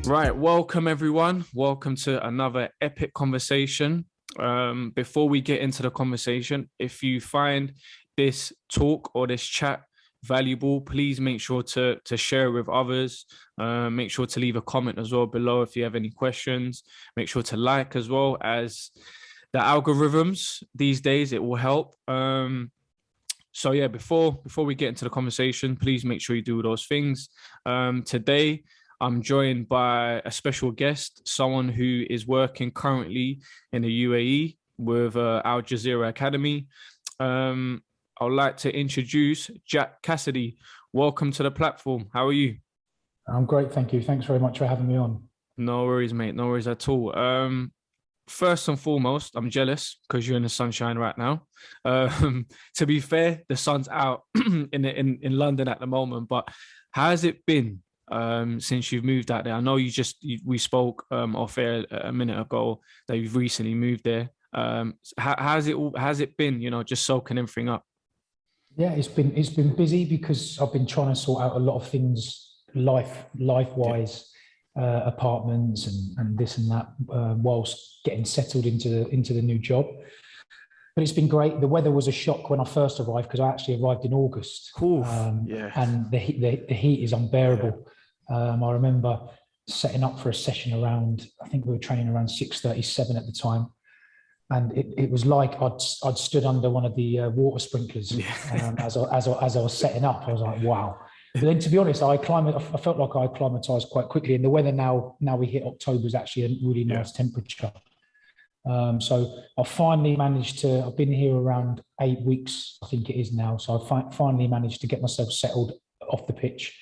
Right, welcome everyone. Welcome to another epic conversation. Before we get into the conversation, if you find this talk or this chat valuable, please make sure to share with others. Make sure to leave a comment as well below if you have any questions. Make sure to like as well, as the algorithms these days, it will help. So yeah, before we get into the conversation, please make sure you do those things. Today, I'm joined by a special guest, someone who is working currently in the UAE with Al Jazira Academy. I'd like to introduce Cassidy. Welcome to the platform. How are you? I'm great, thank you. Thanks very much for having me on. No worries, mate. No worries at all. First and foremost, I'm jealous because you're in the sunshine right now. To be fair, the sun's out in London at the moment. But how has it been since you've moved out there? I know we spoke off air a minute ago that you've recently moved there. Has it been? Just soaking everything up. Yeah, it's been busy because I've been trying to sort out a lot of things life Yeah, wise, apartments and this and that, whilst getting settled into the new job. But it's been great. The weather was a shock when I first arrived because I actually arrived in August, Oof, yeah, and the heat is yeah, unbearable. I remember setting up for a session around. I think we were training around 6:37 at the time, and it was like I'd stood under one of the water sprinklers, yeah. as I was setting up. I was like, wow. But then, to be honest, I felt like I acclimatized quite quickly, and the weather now we hit October is actually a really Yeah. nice temperature. So I finally managed to. I've been here around 8 weeks, I think it is now. So I finally managed to get myself settled off the pitch,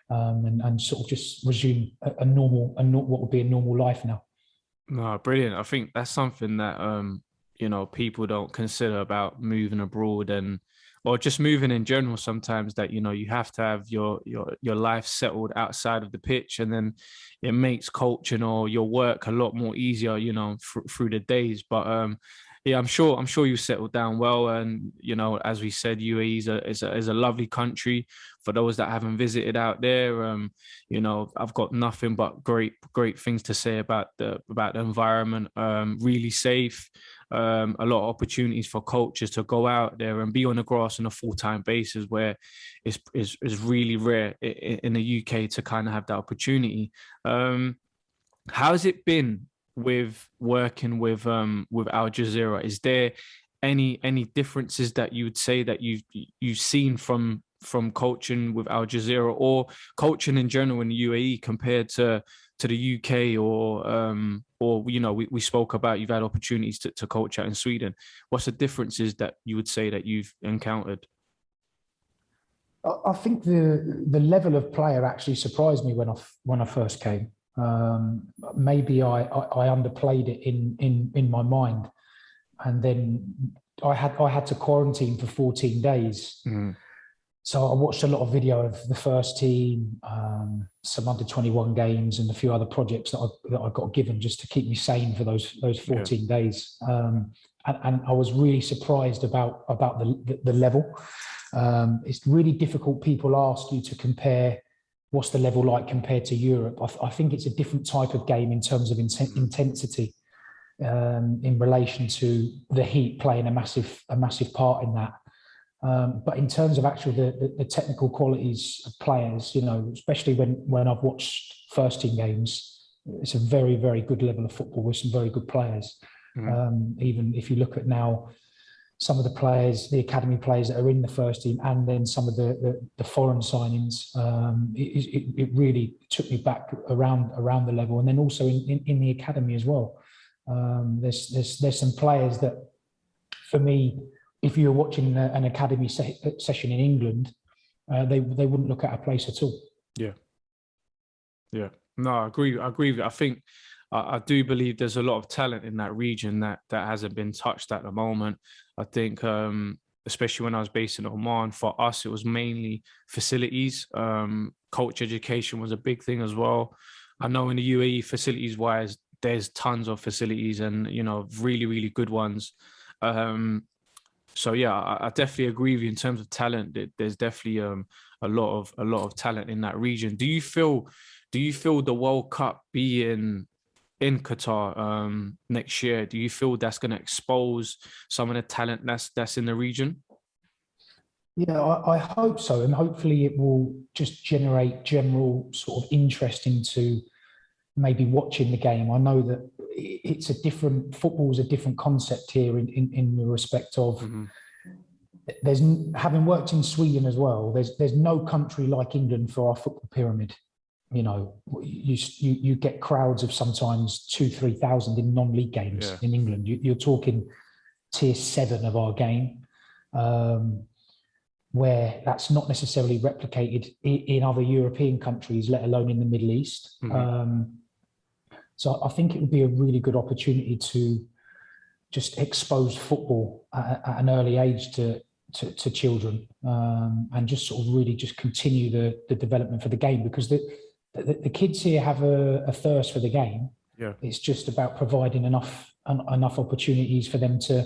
and sort of just resume what would be a normal life now. No, brilliant. I think that's something that people don't consider about moving abroad and or just moving in general sometimes, that you have to have your life settled outside of the pitch, and then it makes coaching or your work a lot more easier, through the days. But yeah, I'm sure you settled down well. And as we said, UAE is a lovely country for those that haven't visited out there. I've got nothing but great things to say about the environment. Really safe. A lot of opportunities for coaches to go out there and be on the grass on a full-time basis, where it's really rare in the UK to kind of have that opportunity. How's it been with working with Al Jazeera? Is there any differences that you would say that you've seen from coaching with Al Jazeera or coaching in general in the UAE compared to the UK, or we spoke about you've had opportunities to coach out in Sweden. What's the differences that you would say that you've encountered? I think the level of player actually surprised me when I first came. Maybe I underplayed it in my mind, and then I had to quarantine for 14 days. Mm, So I watched a lot of video of the first team, some under 21 games, and a few other projects that I got given just to keep me sane for those yeah, 14 days. And I was really surprised about the level. It's really difficult. People ask you to compare what's the level like compared to Europe. I think it's a different type of game in terms of intensity, in relation to the heat playing a massive part in that. But in terms of actually the technical qualities of players, especially when I've watched first team games, it's a very, very good level of football with some very good players. mm, Even if you look at now some of the players, the academy players that are in the first team, and then some of the foreign signings, it really took me back around the level. And then also in the academy as well, there's some players that, for me, if you were watching an academy session in England, they wouldn't look at a place at all. yeah. Yeah, no, I agree. I agree with you. I think I do believe there's a lot of talent in that region that hasn't been touched at the moment. I think, especially when I was based in Oman, for us it was mainly facilities. Coach education was a big thing as well. I know in the UAE, facilities wise, there's tons of facilities, and really really good ones. Um, so yeah, I definitely agree with you in terms of talent. There's definitely a lot of talent in that region. Do you feel do you feel the World Cup being in Qatar next year, do you feel that's going to expose some of the talent that's in the region? Yeah, I hope so. And hopefully it will just generate general sort of interest into maybe watching the game. I know that it's a different, football's a different concept here in the respect of there's, having worked in Sweden as well, there's no country like England for our football pyramid. You know, you get crowds of sometimes 2,000-3,000 in non-league games in England. You're talking tier 7 of our game, where that's not necessarily replicated in other European countries, let alone in the Middle East. So I think it would be a really good opportunity to just expose football at an early age to children, and just sort of really just continue the development for the game, because the kids here have a thirst for the game. Yeah. It's just about providing enough opportunities for them to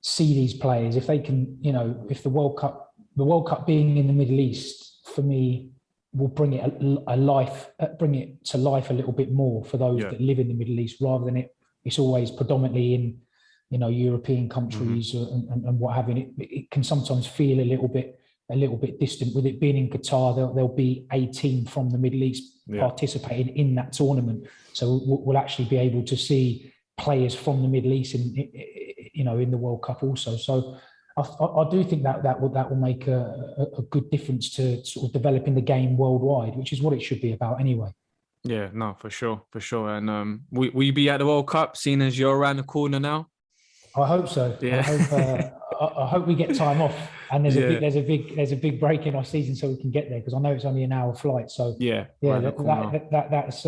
see these players. If they can, you know, if the World Cup being in the Middle East, for me, will bring it bring it to life a little bit more for those that live in the Middle East, rather than it's always predominantly in, you know, European countries and what have you. It can sometimes feel a little bit distant. With it being in Qatar, there'll be a team from the Middle East participating in that tournament, so we'll actually be able to see players from the Middle East in the World Cup also. So I do think that will make a good difference to sort of developing the game worldwide, which is what it should be about anyway. Yeah, no, for sure. And will you be at the World Cup, seeing as you're around the corner now? I hope so. Yeah. I hope we get time off, and there's a big break in our season so we can get there, because I know it's only an hour flight. So that's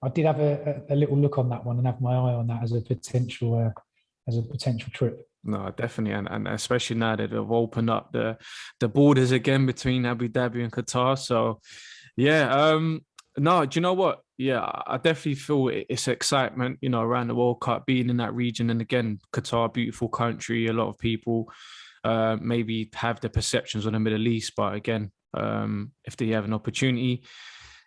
I did have a little look on that one and have my eye on that as a potential trip. No, definitely, and especially now that they've opened up the borders again between Abu Dhabi and Qatar. So, no, do you know what? Yeah, I definitely feel it's excitement, you know, around the World Cup, being in that region. And again, Qatar, beautiful country. A lot of people maybe have the perceptions on the Middle East, but again, if they have an opportunity,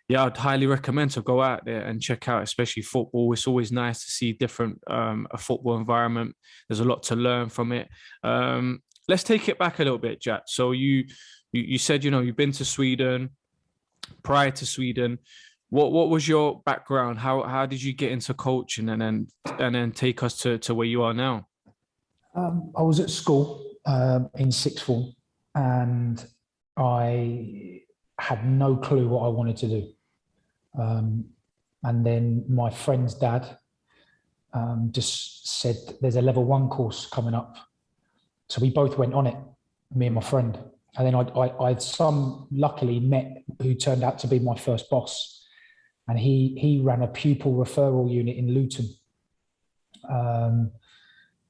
yeah, I'd highly recommend to go out there and check out, especially football. It's always nice to see different a football environment. There's a lot to learn from it. Let's take it back a little bit, Jack. So you said, you know, you've been to Sweden. Prior to Sweden, what was your background? How did you get into coaching, and then take us to where you are now? I was at school in sixth form, and I had no clue what I wanted to do. And then my friend's dad just said, there's a level 1 course coming up. So we both went on it, me and my friend. And then I'd luckily met who turned out to be my first boss. And he ran a pupil referral unit in Luton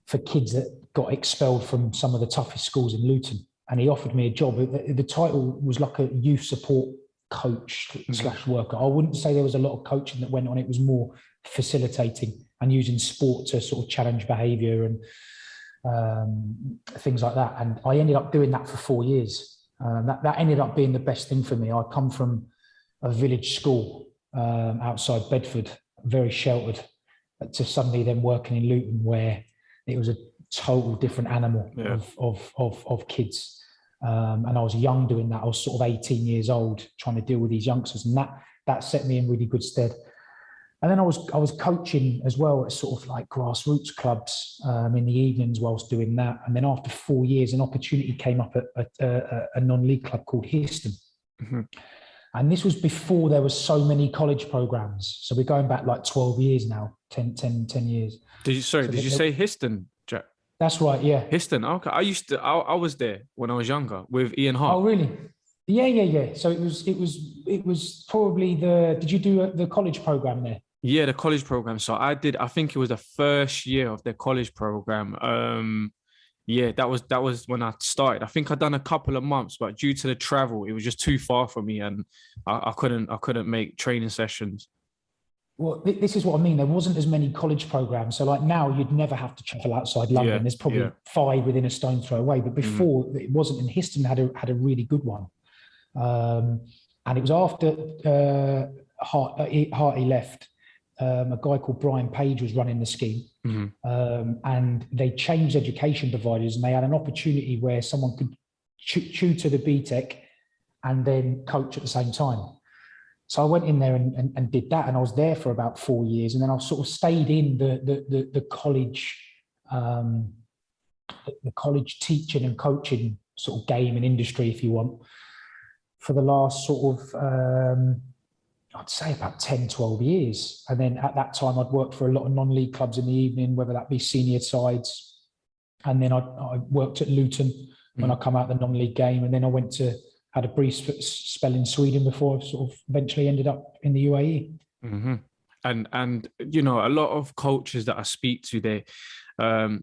for kids that got expelled from some of the toughest schools in Luton. And he offered me a job. The title was like a youth support coach / worker. I wouldn't say there was a lot of coaching that went on. It was more facilitating and using sport to sort of challenge behaviour and things like that. And I ended up doing that for 4 years. That ended up being the best thing for me. I come from a village school outside Bedford, very sheltered, to suddenly then working in Luton, where it was a total different animal of kids. And I was young doing that. I was sort of 18 years old trying to deal with these youngsters, and that set me in really good stead. And then I was coaching as well at sort of like grassroots clubs in the evenings whilst doing that. And then after 4 years, an opportunity came up at a non-league club called Histon. And this was before there were so many college programs. So we're going back like 12 years now, 10 years. Did you say Histon, Jack? That's right, yeah. Histon, okay. I was there when I was younger with Ian Hart. Oh, really? Yeah. So it was probably did you do the college program there? Yeah, the college program. So I think it was the first year of the college program. That was when I started. I think I'd done a couple of months, but due to the travel, it was just too far for me, and I couldn't make training sessions. Well, this is what I mean. There wasn't as many college programs. So like now you'd never have to travel outside London. There's probably 5 within a stone's throw away. But before it wasn't, and Histon had a really good one. And it was after Harty left, a guy called Brian Page was running the scheme. And they changed education providers, and they had an opportunity where someone could tutor the BTEC and then coach at the same time. So I went in there and did that, and I was there for about 4 years, and then I sort of stayed in the college, the college teaching and coaching sort of game and industry, if you want, for the last sort of I'd say about 10, 12 years. And then at that time, I'd worked for a lot of non-league clubs in the evening, whether that be senior sides. And then I worked at Luton when I come out the non-league game. And then I had a brief spell in Sweden before I sort of eventually ended up in the UAE. And you know, a lot of coaches that I speak to,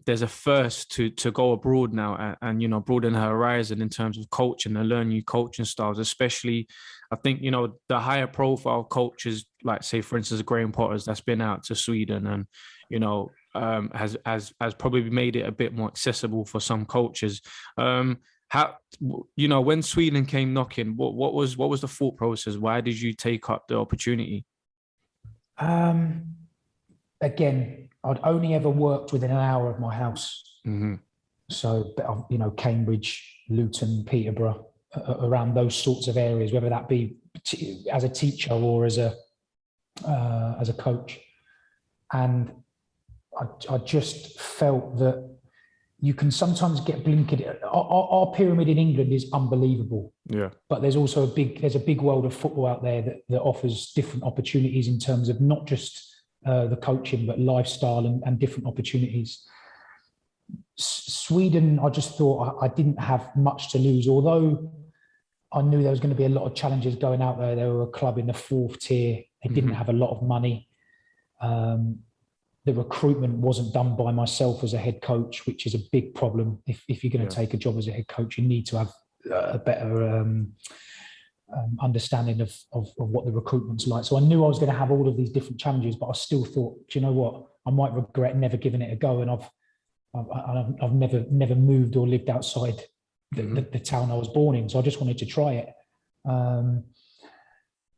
there's a thirst to go abroad now and you know, broaden her horizon in terms of coaching and learn new coaching styles, especially I think, you know, the higher profile coaches, like say, for instance, Graham Potters that's been out to Sweden and, you know, has probably made it a bit more accessible for some coaches. How, you know, when Sweden came knocking, what was the thought process? Why did you take up the opportunity? Again, I'd only ever worked within an hour of my house. So, you know, Cambridge, Luton, Peterborough, around those sorts of areas, whether that be as a teacher or as a coach. And I just felt that you can sometimes get blinkered. Our pyramid in England is unbelievable. Yeah. But there's also a big world of football out there that offers different opportunities in terms of not just the coaching, but lifestyle and different opportunities. Sweden, I just thought I didn't have much to lose, although I knew there was going to be a lot of challenges going out there. They were a club in the 4th tier. They didn't have a lot of money. The recruitment wasn't done by myself as a head coach, which is a big problem. If you're going to take a job as a head coach, you need to have a better understanding of what the recruitment's like. So I knew I was going to have all of these different challenges, but I still thought, do you know what? I might regret never giving it a go. And I've never moved or lived outside the town I was born in. So I just wanted to try it.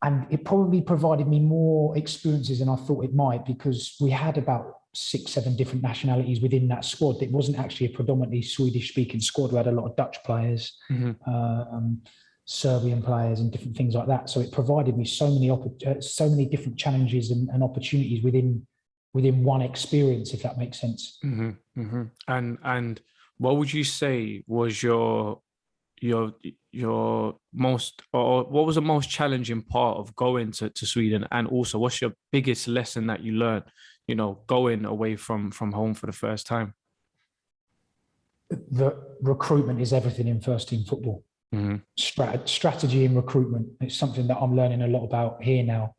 And it probably provided me more experiences than I thought it might, because we had about 6, 7 different nationalities within that squad. It wasn't actually a predominantly Swedish-speaking squad. We had a lot of Dutch players, Serbian players, and different things like that. So it provided me so many different challenges and opportunities within one experience, if that makes sense. And what would you say was your most, or what was the most challenging part of going to Sweden? And also, what's your biggest lesson that you learned, you know, going away from home for the first time? The recruitment is everything in first team football. Strategy and recruitment. It's something that I'm learning a lot about here now,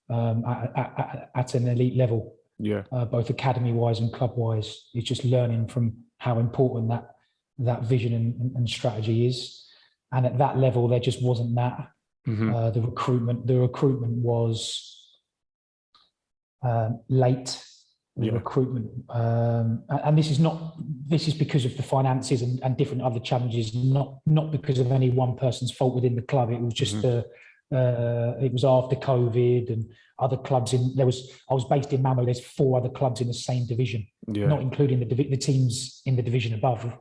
at an elite level. Both academy wise and club wise. It's just learning from how important that vision and strategy is. And at that level, there just wasn't that. The recruitment was late. Recruitment, and this is because of the finances and different other challenges, not because of any one person's fault within the club. It was just it was after COVID and other clubs I was based in Malmo. There's 4 other clubs in the same division, not including the teams in the division above.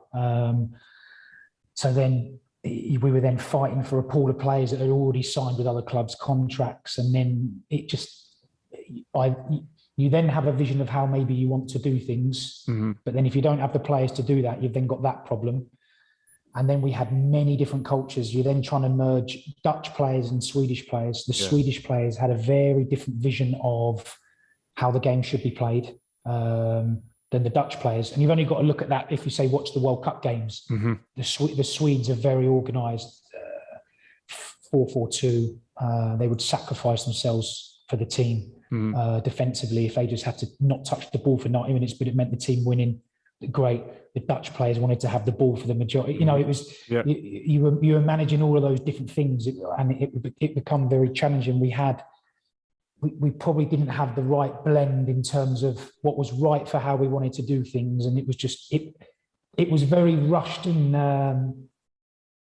So then we were then fighting for a pool of players that had already signed with other clubs' contracts, and then it just you then have a vision of how maybe you want to do things, but then if you don't have the players to do that, you've then got that problem. And then we had many different cultures. You're then trying to merge Dutch players and Swedish players. The Swedish players had a very different vision of how the game should be played than the Dutch players. And you've only got to look at that if you say, watch the World Cup games. The Swedes are very organised, 4-4-2. They would sacrifice themselves for the team. Defensively, if they just had to not touch the ball for 90 minutes, but it meant the team winning, great. The Dutch players wanted to have the ball for the majority. You know, it was you were managing all of those different things, and it became very challenging. We probably didn't have the right blend in terms of what was right for how we wanted to do things, and it was just it was very rushed and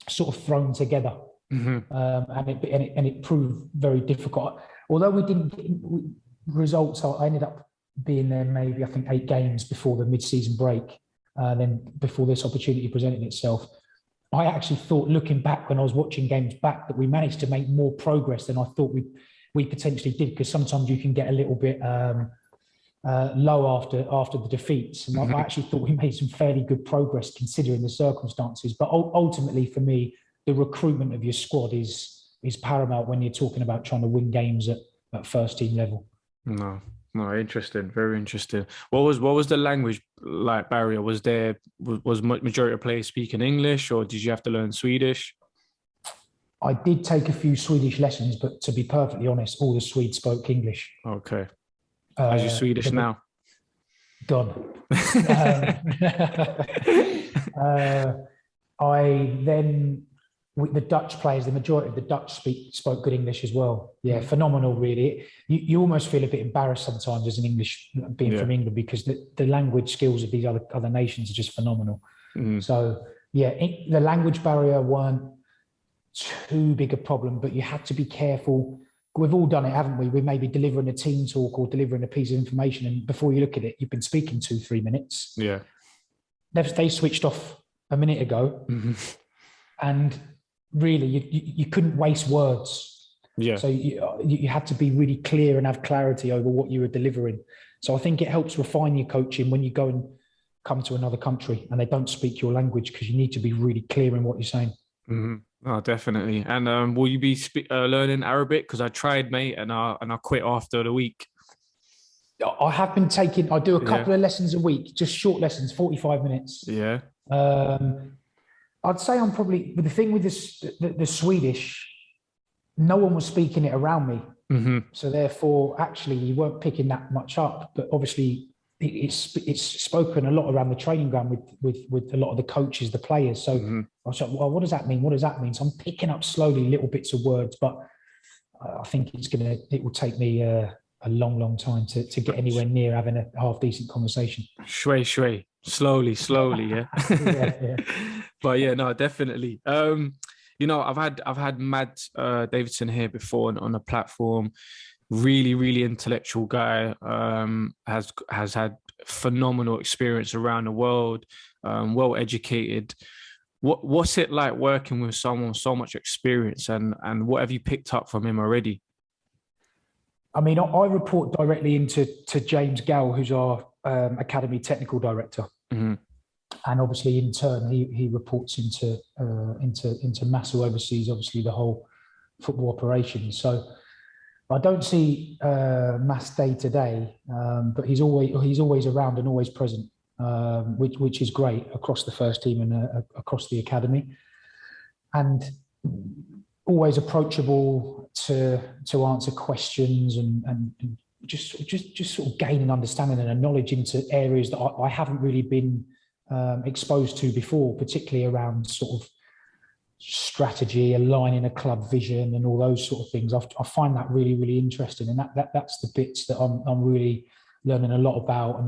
sort of thrown together. And it proved very difficult. Although we didn't get results, I ended up being there maybe, I think, 8 games before the mid-season break, then before this opportunity presented itself. I actually thought, looking back when I was watching games back, that we managed to make more progress than I thought we potentially did, because sometimes you can get a little bit low after the defeats. And I actually thought we made some fairly good progress considering the circumstances. But ultimately, for me, the recruitment of your squad is paramount when you're talking about trying to win games at first team level. No, interesting, very interesting. What was the language like barrier? Was majority of players speaking English, or did you have to learn Swedish? I did take a few Swedish lessons, but to be perfectly honest, all the Swedes spoke English. Okay. How's your Swedish now? Gone. I then, with the Dutch players, the majority of the Dutch spoke good English as well. Yeah, phenomenal, really. You almost feel a bit embarrassed sometimes as an English, being from England, because the language skills of these other nations are just phenomenal. So, yeah, the language barrier weren't too big a problem, but you had to be careful. We've all done it, haven't we? We may be delivering a team talk or delivering a piece of information, and before you look at it, you've been speaking 2-3 minutes. Yeah. They switched off a minute ago, and really, you couldn't waste words. Yeah. So you had to be really clear and have clarity over what you were delivering. So I think it helps refine your coaching when you go and come to another country and they don't speak your language, because you need to be really clear in what you're saying. Oh, definitely. And will you be learning Arabic? Because I tried, mate, and I quit after the week. I have been I do a couple of lessons a week, just short lessons, 45 minutes. Yeah. I'd say I'm probably, but the thing with the Swedish, no one was speaking it around me. So therefore, actually, you weren't picking that much up. But obviously, it's spoken a lot around the training ground with a lot of the coaches, the players. So I was like, well, what does that mean? What does that mean? So I'm picking up slowly little bits of words, but I think it will take me a long time to get anywhere near having a half decent conversation. Shui. Slowly, yeah. Yeah. But yeah, no, definitely. I've had Matt Davidson here before on a platform. Really, really intellectual guy. Has had phenomenal experience around the world. Well educated. What's it like working with someone with so much experience, and what have you picked up from him already? I mean, I report directly into James Gall, who's our academy technical director, and obviously in turn he reports into Mass, who oversees obviously the whole football operation. So I don't see Mass day to day, but he's always around and always present, which is great across the first team and across the academy, and always approachable to answer questions and just sort of gain an understanding and a knowledge into areas that I haven't really been exposed to before, particularly around sort of strategy, aligning a club vision and all those sort of things. I find that really, really interesting, and that's the bits that I'm really learning a lot about.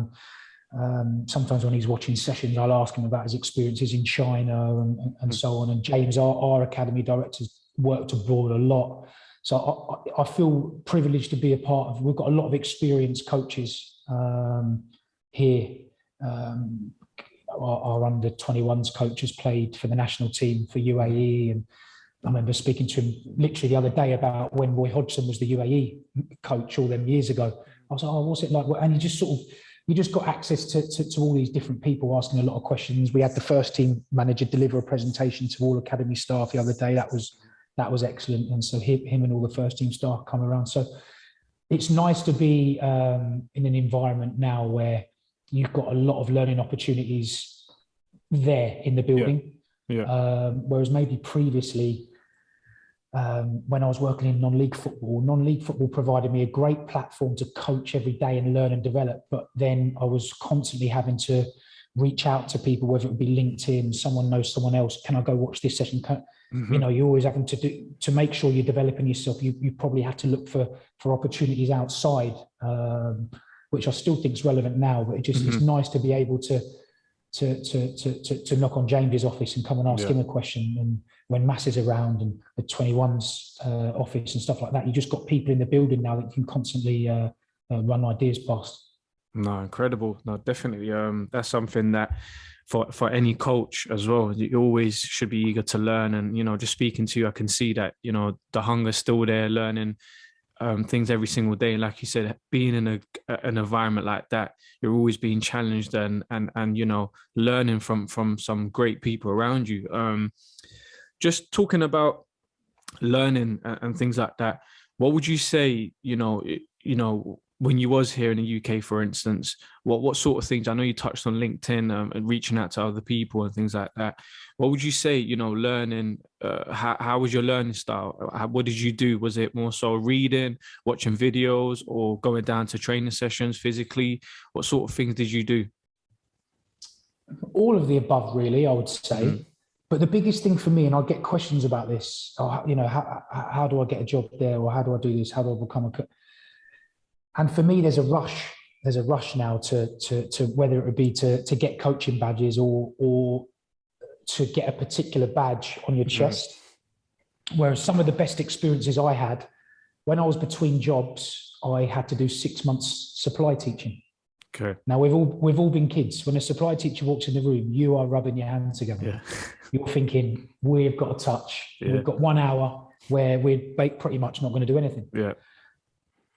And sometimes when he's watching sessions, I'll ask him about his experiences in China and so on. And James, our academy director's worked abroad a lot. So I feel privileged to be a part of. We've got a lot of experienced coaches here. Our under 21s coach has played for the national team for UAE, and I remember speaking to him literally the other day about when Roy Hodgson was the UAE coach all them years ago. I was like, oh, what's it like? And you just got access to all these different people asking a lot of questions. We had the first team manager deliver a presentation to all academy staff the other day. That was excellent. And so him and all the first team staff come around. So it's nice to be in an environment now where you've got a lot of learning opportunities there in the building. Yeah. Whereas maybe previously, when I was working in non-league football provided me a great platform to coach every day and learn and develop. But then I was constantly having to reach out to people, whether it would be LinkedIn, someone knows someone else. Can I go watch this session? You know, you're always having to make sure you're developing yourself. You probably have to look for opportunities outside, which I still think is relevant now. But it's nice to be able to to knock on James's office and come and ask him a question. And when Mass is around and the 21's office and stuff like that, you just got people in the building now that you can constantly run ideas past. No, incredible. No, definitely. That's something that for any coach as well, you always should be eager to learn. And, you know, just speaking to you, I can see that, you know, the hunger's still there, learning things every single day. Like you said, being in an environment like that, you're always being challenged and you know, learning from some great people around you. Just talking about learning and things like that, what would you say, you know, when you was here in the UK, for instance, what sort of things? I know you touched on LinkedIn and reaching out to other people and things like that. What would you say, you know, learning, how was your learning style? What did you do? Was it more so reading, watching videos, or going down to training sessions physically? What sort of things did you do? All of the above, really, I would say. Mm-hmm. But the biggest thing for me, and I get questions about this, you know, how do I get a job there? Or how do I do this? How do I become a coach? And for me, there's a rush. There's a rush now to whether it would be to get coaching badges or to get a particular badge on your chest. Whereas some of the best experiences I had when I was between jobs, I had to do 6 months supply teaching. Okay. Now we've all been kids. When a supply teacher walks in the room, you are rubbing your hands together. Yeah. You're thinking, we've got a touch. Yeah. We've got 1 hour where we're pretty much not going to do anything. Yeah.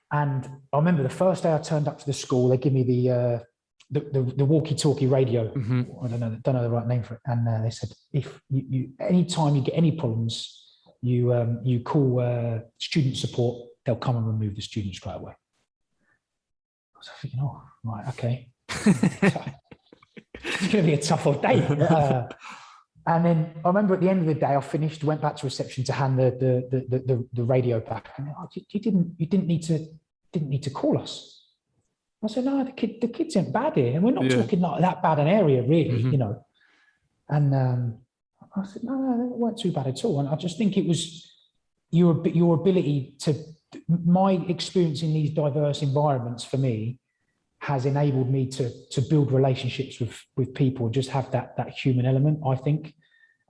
And I remember the first day I turned up to the school, they give me the walkie-talkie radio. Mm-hmm. I don't know the right name for it. And they said, if you anytime you get any problems, you call student support. They'll come and remove the student straight away. I was thinking, oh, right, okay. It's going to be a tough old day. And then I remember at the end of the day, I finished, went back to reception to hand the radio back. And you didn't need to call us. I said, no, the kids ain't bad here, and we're not talking like that bad an area, really, you know. And I said, no, it weren't too bad at all. And I just think it was your ability to. My experience in these diverse environments for me has enabled me to build relationships with people, just have that human element, I think.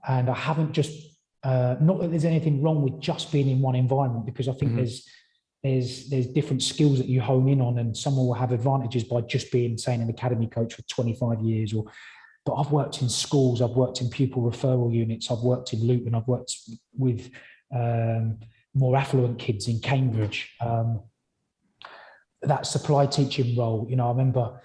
And I haven't just, not that there's anything wrong with just being in one environment, because I think there's different skills that you hone in on, and someone will have advantages by just being, say, an academy coach for 25 years. But I've worked in schools, I've worked in pupil referral units, I've worked in Luton, I've worked with more affluent kids in Cambridge. That supply teaching role, you know, I remember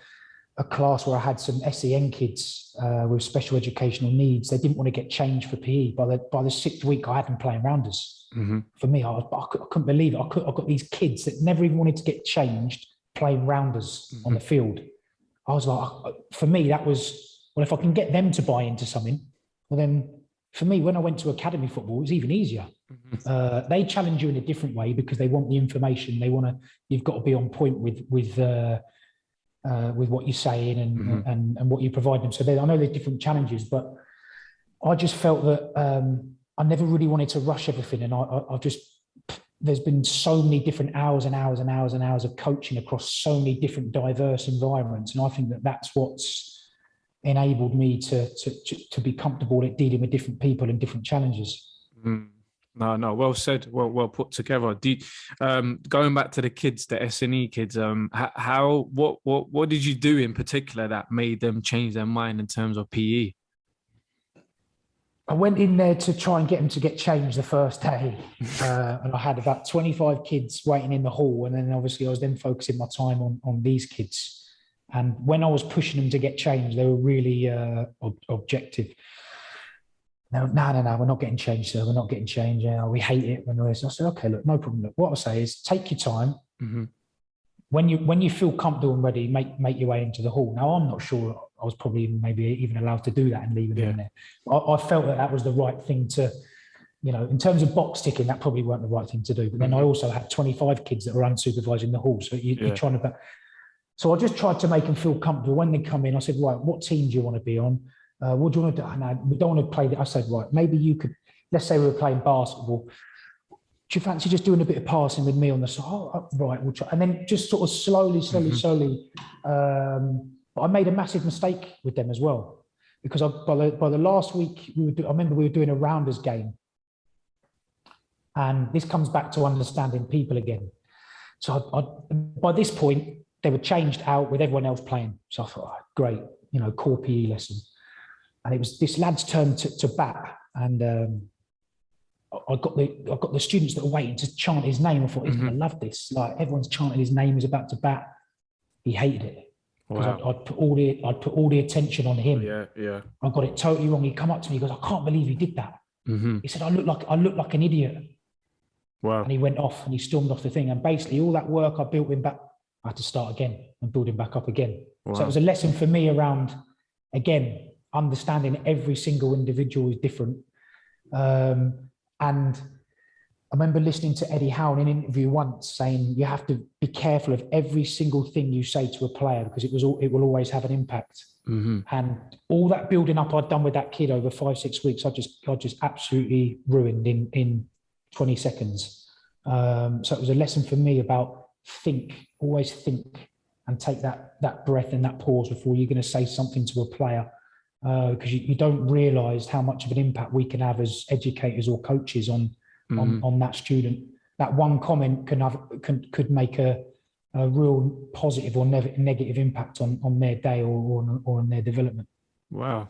a class where I had some SEN kids with special educational needs. They didn't want to get changed for PE. By the 6th week, I had them playing rounders. Mm-hmm. For me, I couldn't believe it. I've got these kids that never even wanted to get changed playing rounders on the field. I was like, for me, that was, well, if I can get them to buy into something, well then, for me, when I went to academy football, it was even easier. Mm-hmm. They challenge you in a different way because they want the information. You've got to be on point with what you're saying and what you provide them. So I know there's different challenges, but I just felt that I never really wanted to rush everything. And there's been so many different hours and hours and hours and hours of coaching across so many different diverse environments. And I think that's what's enabled me to be comfortable at dealing with different people and different challenges. No, well said, well put together. Going back to the kids, the SNE kids, what did you do in particular that made them change their mind in terms of PE? I went in there to try and get them to get changed the first day, and I had about 25 kids waiting in the hall, and then obviously I was then focusing my time on these kids. And when I was pushing them to get changed, they were really objective. No, we're not getting changed, sir. We're not getting changed. We hate it. And I said, okay, look, no problem. Look, what I'll say is take your time. Mm-hmm. When you feel comfortable and ready, make your way into the hall. Now, I'm not sure I was probably maybe even allowed to do that and leave them in there. I felt that was the right thing to, you know, in terms of box ticking, that probably weren't the right thing to do. But then I also had 25 kids that were unsupervised in the hall. So you're trying to... So I just tried to make them feel comfortable. When they come in, I said, right, what team do you want to be on? What do you want to do? No, we don't want to play that. I said, right, maybe you could, let's say we were playing basketball. Do you fancy just doing a bit of passing with me on the side? Oh, right, we'll try. And then just sort of slowly. But I made a massive mistake with them as well. because by the last week, I remember we were doing a rounders game. And this comes back to understanding people again. So by this point, they were changed out with everyone else playing. So I thought, oh, great, core PE lesson. And it was this lad's turn to bat. And I got the students that were waiting to chant his name. I thought, he's going to love this. Like, everyone's chanting his name, he's about to bat. He hated it. Because I'd put all the attention on him. Yeah. I got it totally wrong. He come up to me, he goes, I can't believe you did that. He said, I look like an idiot. Wow. And he went off and he stormed off the thing. And basically all that work I built him back, I had to start again and build him back up again. Wow. So it was a lesson for me around, again, understanding every single individual is different. And I remember listening to Eddie Howe in an interview once saying, you have to be careful of every single thing you say to a player because it will always have an impact. And all that building up I'd done with that kid over 5-6 weeks, I just absolutely ruined in 20 seconds. So it was a lesson for me about always think and take that breath and that pause before you're going to say something to a player, because you don't realise how much of an impact we can have as educators or coaches on that student. That one comment could make a real positive or negative impact on their day or on their development. Wow.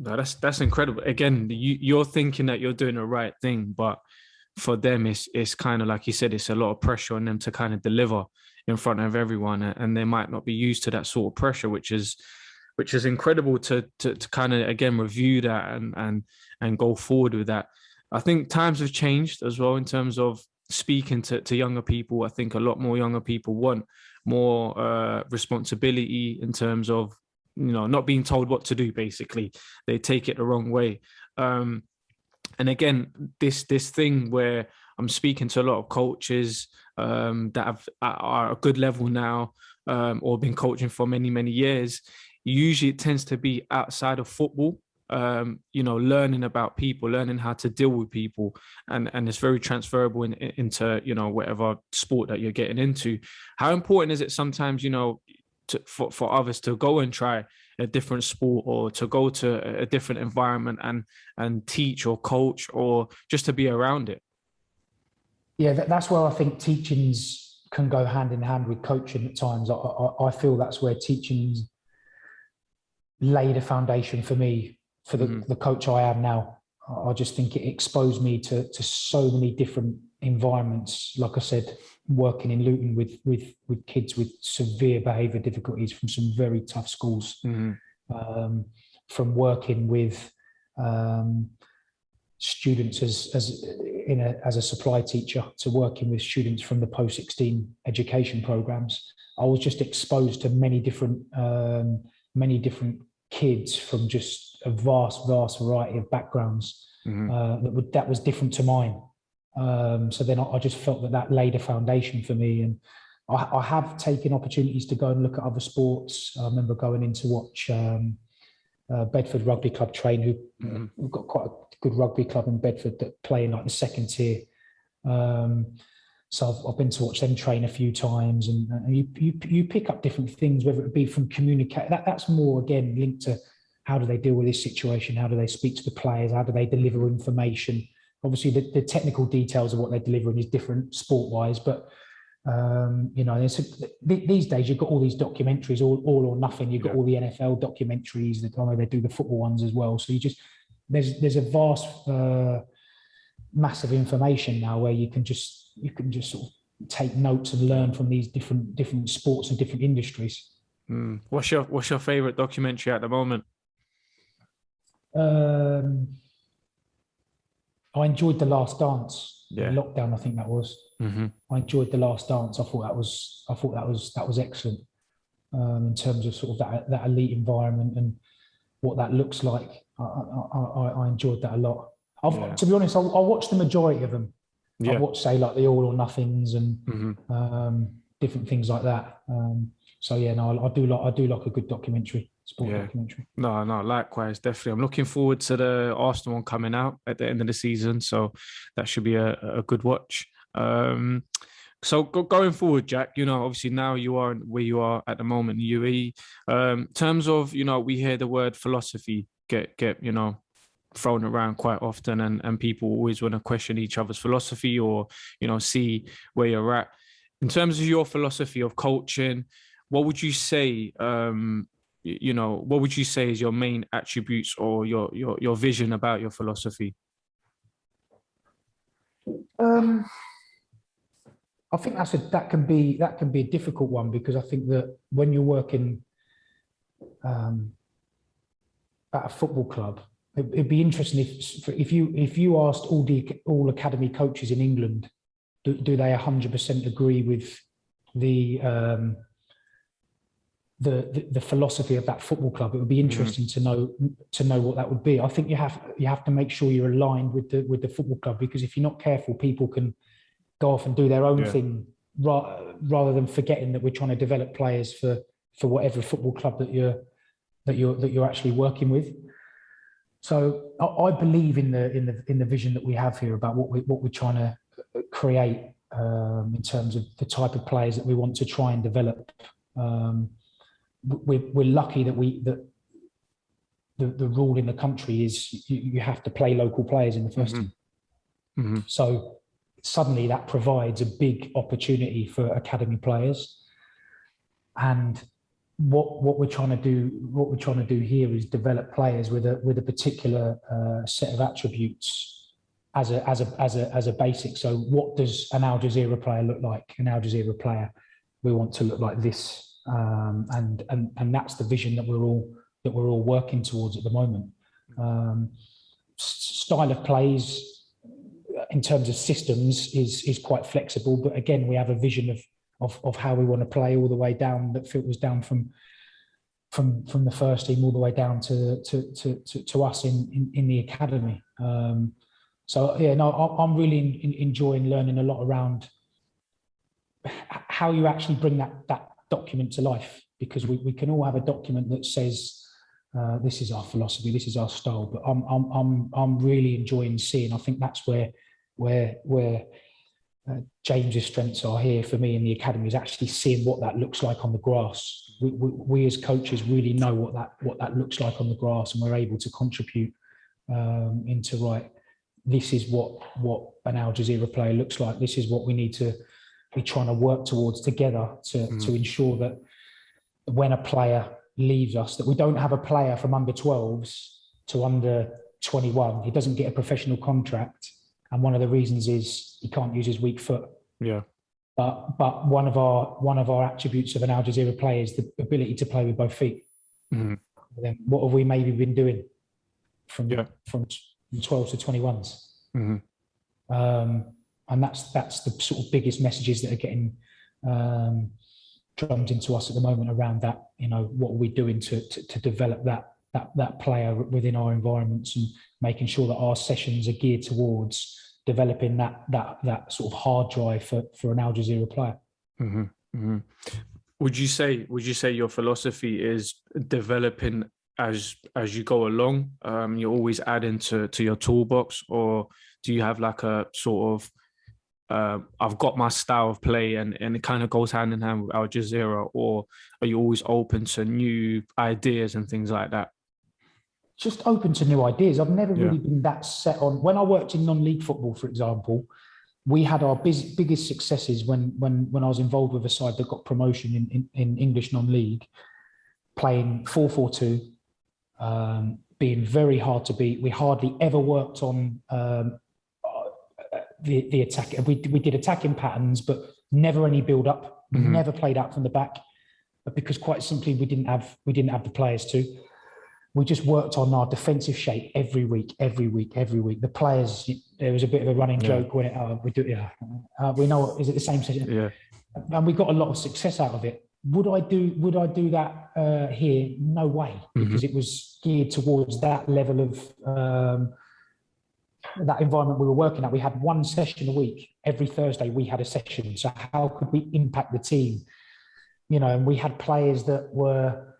No, that's incredible. Again, you're thinking that you're doing the right thing, but for them, it's kind of like you said, it's a lot of pressure on them to kind of deliver in front of everyone, and they might not be used to that sort of pressure, which is incredible to kind of again review that and go forward with that. I think times have changed as well in terms of speaking to younger people. I think a lot more younger people want more responsibility in terms of not being told what to do. Basically, they take it the wrong way. And again, this thing where I'm speaking to a lot of coaches that are at a good level now, or been coaching for many, many years. Usually it tends to be outside of football, learning about people, learning how to deal with people. And it's very transferable into, whatever sport that you're getting into. How important is it sometimes, for others to go and try a different sport or to go to a different environment and teach or coach or just to be around it? Yeah, that's where I think teachings can go hand in hand with coaching at times. I feel that's where teachings laid a foundation for me, for the coach I am now. I just think it exposed me to so many different environments. Like I said, working in Luton with kids with severe behaviour difficulties from some very tough schools, from working with students as a supply teacher to working with students from the post-16 education programs. I was just exposed to many different kids from just a vast variety of backgrounds that was different to mine. So then I just felt that laid a foundation for me. And I have taken opportunities to go and look at other sports. I remember going in to watch Bedford Rugby Club train, we've got quite a good rugby club in Bedford that play in like the second tier. So I've been to watch them train a few times, and you pick up different things, whether it be from communicate. That's more again linked to how do they deal with this situation, how do they speak to the players, how do they deliver information. Obviously, the technical details of what they're delivering is different sport-wise, but these days you've got all these documentaries, all or nothing. You've got all the NFL documentaries. I know they do the football ones as well. So there's a vast, massive information now where you can just sort of take notes and learn from these different sports and different industries. What's your favorite documentary at the moment? I enjoyed The Last Dance. Yeah. Lockdown, I think that was. I enjoyed The Last Dance. I thought that was excellent in terms of sort of that elite environment and what that looks like. I enjoyed that a lot. To be honest, I watched the majority of them. Yeah. I've watched, say, like the All or Nothings and different things like that. I do like a good documentary. Documentary. No, likewise, definitely. I'm looking forward to the Arsenal one coming out at the end of the season, so that should be a good watch. So going forward, Jack, obviously now you are where you are at the moment in UAE. In terms of, we hear the word philosophy get thrown around quite often, and people always want to question each other's philosophy, or see where you're at. In terms of your philosophy of coaching, what would you say what would you say is your main attributes or your vision about your philosophy? I think that can be a difficult one, because I think that when you're working at a football club, it'd be interesting if you asked all academy coaches in England, do they 100% agree with the philosophy of that football club? It would be interesting to know what that would be. I think you have to make sure you're aligned with the football club, because if you're not careful, people can go off and do their own thing, rather than forgetting that we're trying to develop players for whatever football club that you're actually working with. So I believe in the vision that we have here about what we're trying to create in terms of the type of players that we want to try and develop. We're lucky that the rule in the country is you have to play local players in the first team. So suddenly that provides a big opportunity for academy players. And what we're trying to do here is develop players with a particular set of attributes as a basic. So what does an Al Jazira player look like? An Al Jazira player, we want to look like this, and that's the vision that we're all working towards at the moment. Style of plays in terms of systems is quite flexible, but again, we have a vision of how we want to play all the way down, that filters down from the first team all the way down to us in the academy. I'm really enjoying learning a lot around how you actually bring that document to life, because we can all have a document that says this is our philosophy, this is our style, but I'm really enjoying seeing. I think that's where James's strengths are here for me in the academy, is actually seeing what that looks like on the grass. We as coaches really know what that looks like on the grass, and we're able to contribute into this is what an Al Jazira player looks like. This is what we need to be trying to work towards together to ensure that when a player leaves us, that we don't have a player from under 12s to under 21. He doesn't get a professional contract, and one of the reasons is he can't use his weak foot. Yeah. But one of our attributes of an Al Jazira player is the ability to play with both feet. Then what have we maybe been doing from 12s to 21s? And that's the sort of biggest messages that are getting drummed into us at the moment around that. What are we doing to develop that player within our environments, and making sure that our sessions are geared towards developing that sort of hard drive for an Al Jazira player. Would you say your philosophy is developing as you go along? You're always adding to your toolbox, or do you have like a sort of I've got my style of play and it kind of goes hand in hand with Al Jazira, or are you always open to new ideas and things like that? Just open to new ideas. I've never really been that set on. When I worked in non-league football, for example, we had our biggest successes when I was involved with a side that got promotion in English non-league, playing 4-4-2, being very hard to beat. We hardly ever worked on the attack. We did attacking patterns, but never any build up. Never played out from the back, because quite simply we didn't have the players to. We just worked on our defensive shape every week. The players, there was a bit of a running joke when we know, is it the same session? Yeah. And we got a lot of success out of it. Would I do that here? No way, because it was geared towards that level of that environment we were working at. We had one session a week. Every Thursday we had a session. So how could we impact the team? And we had players that were,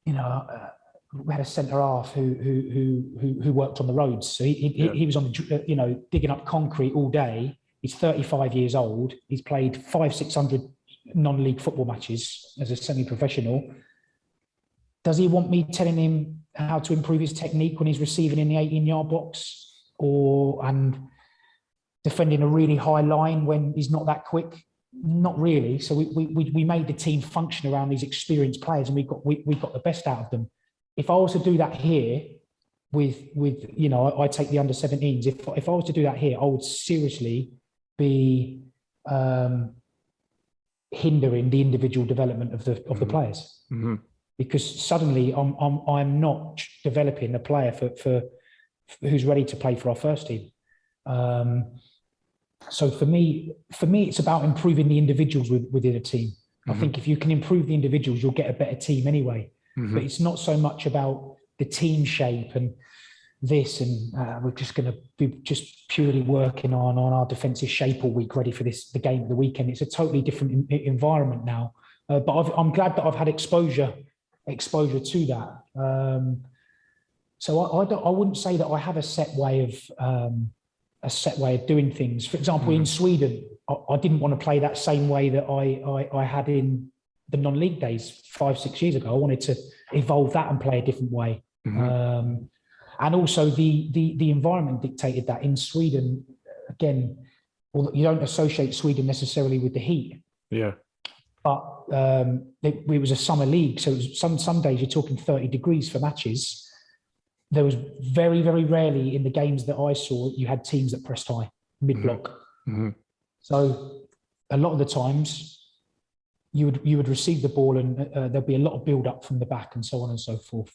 we had a centre half who worked on the roads. So he was on digging up concrete all day. He's 35 years old. He's played 500-600 non-league football matches as a semi-professional. Does he want me telling him how to improve his technique when he's receiving in the 18-yard box, and defending a really high line when he's not that quick? Not really. So we made the team function around these experienced players, and we got the best out of them. If I was to do that here with I take the under-17s. If I was to do that here, I would seriously be hindering the individual development of the players, because suddenly I'm not developing a player for who's ready to play for our first team. So for me, it's about improving the individuals within a team. I think if you can improve the individuals, you'll get a better team anyway. But it's not so much about the team shape and this, and we're just going to be just purely working on our defensive shape all week, ready for the game of the weekend. It's a totally different environment now. But I'm glad that I've had exposure to that. So I wouldn't say that I have a set way of doing things. For example, in Sweden, I didn't want to play that same way that I had in the non-league days 5-6 years ago. I wanted to evolve that and play a different way. And also the environment dictated that. In Sweden, again, well, you don't associate Sweden necessarily with the heat. Yeah. But it was a summer league, so it was some days you're talking 30 degrees for matches. There was very, very rarely in the games that I saw, you had teams that pressed high, mid-block. So a lot of the times you would receive the ball and there'd be a lot of build-up from the back and so on and so forth.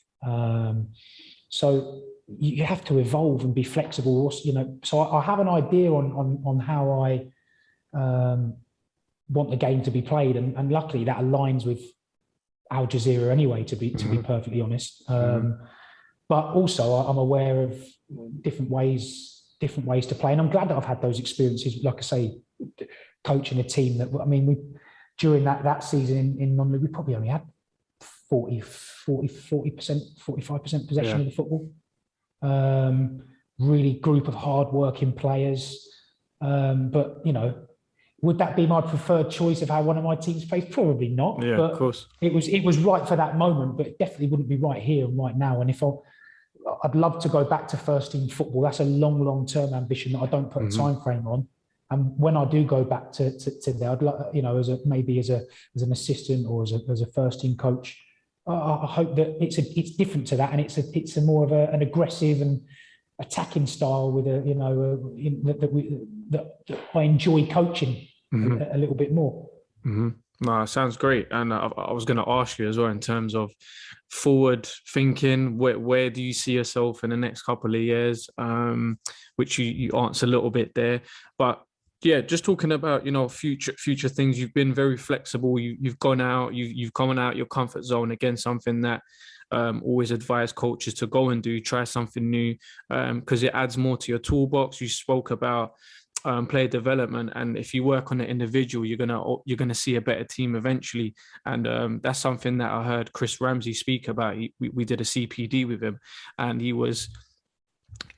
So you have to evolve and be flexible, So I have an idea on how I want the game to be played, and luckily that aligns with Al Jazira anyway, to be perfectly honest. But also I'm aware of different ways to play. And I'm glad that I've had those experiences, like I say, coaching a team that, during that season in non-league, we probably only had 40%, 45% possession of the football. Really group of hard-working players. But, would that be my preferred choice of how one of my teams plays? Probably not. Yeah, but of course. It was right for that moment, but it definitely wouldn't be right here and right now. And I'd love to go back to first team football. That's a long-term ambition that I don't put a time frame on. And when I do go back to there, I'd like, as an assistant or as a first team coach, I hope that it's different to that, and it's a more of an aggressive and attacking style with that I enjoy coaching a little bit more. No, sounds great. And I was going to ask you as well, in terms of forward thinking, where do you see yourself in the next couple of years? Which you answer a little bit there, but yeah, just talking about, future things. You've been very flexible. You've gone out, you've come out your comfort zone. Again, something that always advise coaches to go and try something new, because it adds more to your toolbox. You spoke about player development, and if you work on an individual, you're gonna see a better team eventually. And that's something that I heard Chris Ramsey speak about. We did a CPD with him, and he was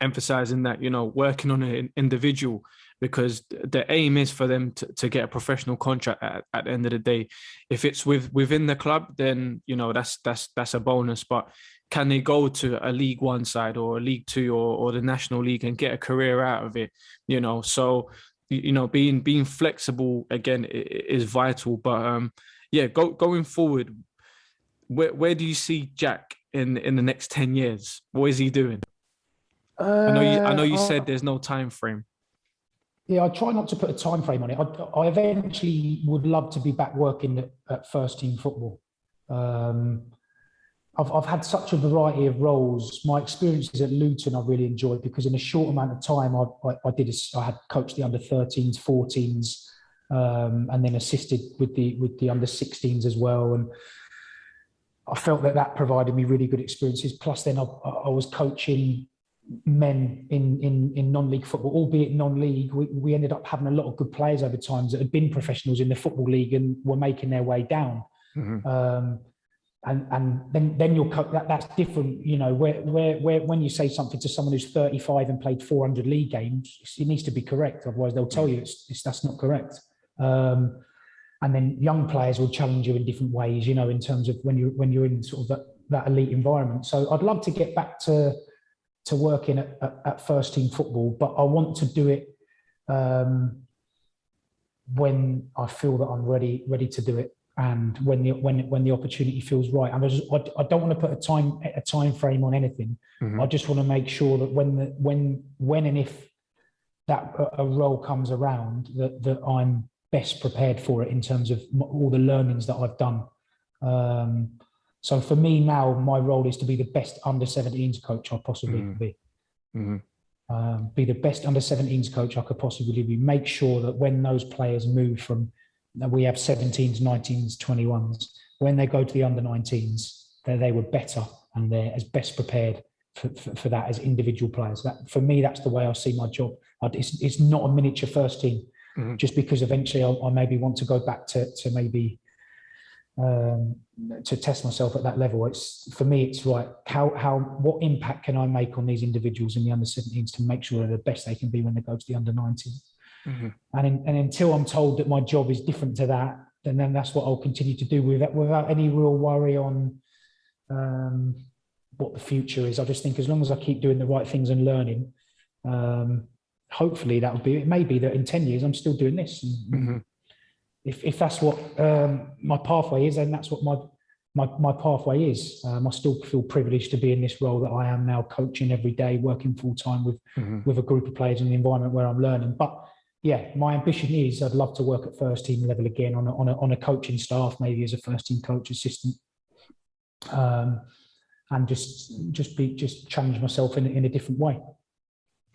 emphasizing that, working on an individual, because the aim is for them to get a professional contract at the end of the day. If it's within the club, then that's a bonus. But can they go to a League One side or a League Two or the National League and get a career out of it? So being flexible again is vital. But going forward, where do you see Jack in the next 10 years? What is he doing? I know you said there's no time frame. Yeah, I try not to put a time frame on it. I eventually would love to be back working at first team football. I've had such a variety of roles. My experiences at Luton I really enjoyed, because in a short amount of time I had coached the under 13s, 14s, and then assisted with the under 16s as well. And I felt that provided me really good experiences. Plus, then I was coaching men in non-league football, albeit non-league. We ended up having a lot of good players over time that had been professionals in the football league and were making their way down. And then you're that's different. Where when you say something to someone who's 35 and played 400 league games, it needs to be correct. Otherwise, they'll tell you that's not correct. And then young players will challenge you in different ways. In terms of when you're in sort of that elite environment. So I'd love to get back to working at first team football, but I want to do it when I feel that I'm ready to do it, and when the opportunity feels right. I don't want to put a time frame on anything. I just want to make sure that when and if that a role comes around, that I'm best prepared for it in terms of all the learnings that I've done. So for me now, my role is to be the best under-17s coach I possibly can be. Be the best under-17s coach I could possibly be. Make sure that when those players move from, we have 17s, 19s, 21s, when they go to the under-19s, they were better and they're as best prepared for that as individual players. That, for me, that's the way I see my job. It's not a miniature first team, just because eventually I maybe want to go back to maybe to test myself at that level. It's, for me, it's right. What impact can I make on these individuals in the under-17s to make sure they're the best they can be when they go to the under-19s? And until I'm told that my job is different to that, then that's what I'll continue to do without any real worry on what the future is. I just think as long as I keep doing the right things and learning, hopefully that will be. It may be that in 10 years I'm still doing this. If that's what my pathway is, then that's what my pathway is. I still feel privileged to be in this role that I am now, coaching every day, working full time with a group of players in the environment where I'm learning. But yeah, my ambition is I'd love to work at first team level again on a coaching staff, maybe as a first team coach assistant, and just challenge myself in a different way.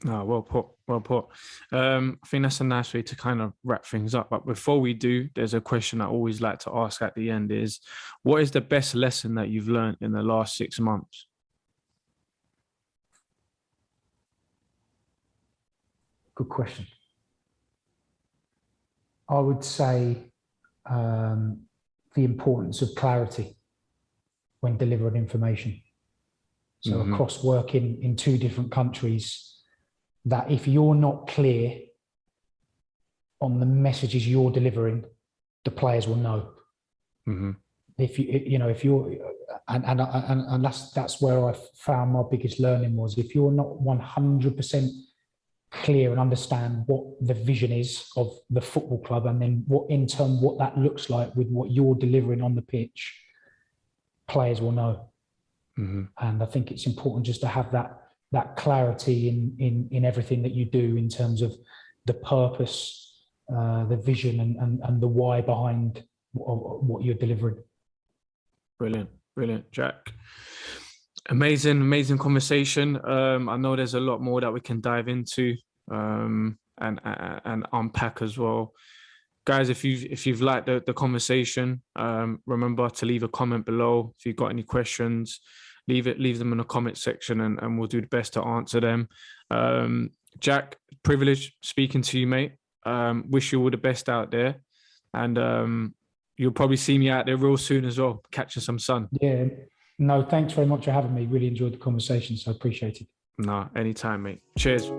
No, well put. I think that's a nice way to kind of wrap things up. But before we do, there's a question I always like to ask at the end is, what is the best lesson that you've learned in the last 6 months? Good question. I would say the importance of clarity when delivering information. So across working in 2 different countries, that if you're not clear on the messages you're delivering, the players will know. If you're, and that's where I found my biggest learning was, if you're not 100% clear and understand what the vision is of the football club, and then what that looks like with what you're delivering on the pitch, players will know. And I think it's important just to have that clarity in everything that you do in terms of the purpose, the vision, and the why behind what you're delivering. Brilliant, Jack. Amazing conversation. I know there's a lot more that we can dive into and unpack as well. Guys, if you've liked the conversation, remember to leave a comment below. If you've got any questions, leave them in the comment section, and we'll do the best to answer them. Jack, privileged speaking to you, mate. Wish you all the best out there, and you'll probably see me out there real soon as well, catching some sun. Yeah, no, thanks very much for having me. Really enjoyed the conversation, so appreciate it. No, anytime, mate. Cheers.